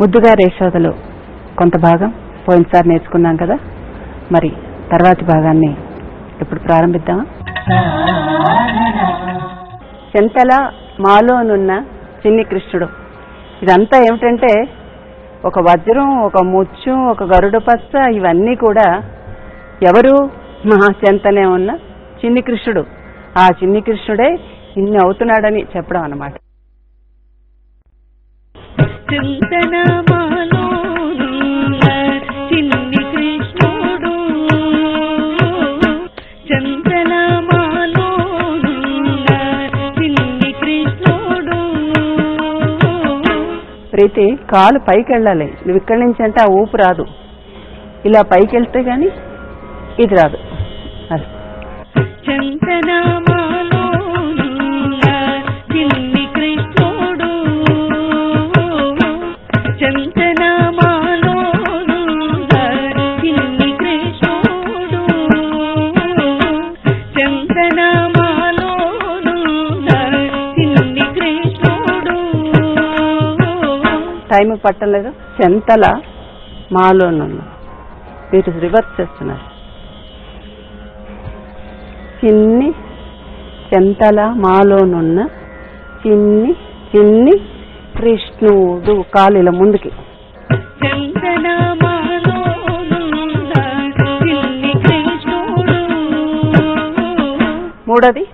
ముద్దుగా రేషోదలు కొంత భాగం పోయినసారి నేర్చుకున్నాం కదా, మరి తర్వాతి భాగాన్ని ఇప్పుడు ప్రారంభిద్దామా? చెంతల మాలోనున్న చిన్ని కృష్ణుడు. ఇదంతా ఏమిటంటే ఒక వజ్రం, ఒక ముత్యం, ఒక గరుడ పచ్చ, ఇవన్నీ కూడా ఎవరు? మహా చెంతనే ఉన్న చిన్ని కృష్ణుడు. ఆ చిన్ని కృష్ణుడే ఇన్ని అవుతున్నాడని చెప్పడం అన్నమాట. ప్రీతి, కాలు పైకి వెళ్ళాలి. నువ్వు ఇక్కడి నుంచి అంటే ఆ ఊపు రాదు. ఇలా పైకి వెళ్తే గాని ఇది రాదు. అది టైం పట్టలేదు. చెంతల మాలోనున్న, మీరు రివర్స్ చేస్తున్నారు. చిన్ని చెంతల మాలోనున్న చిన్ని చిన్ని కృష్ణుడు. కాలు ఇలా ముందుకి. మూడోది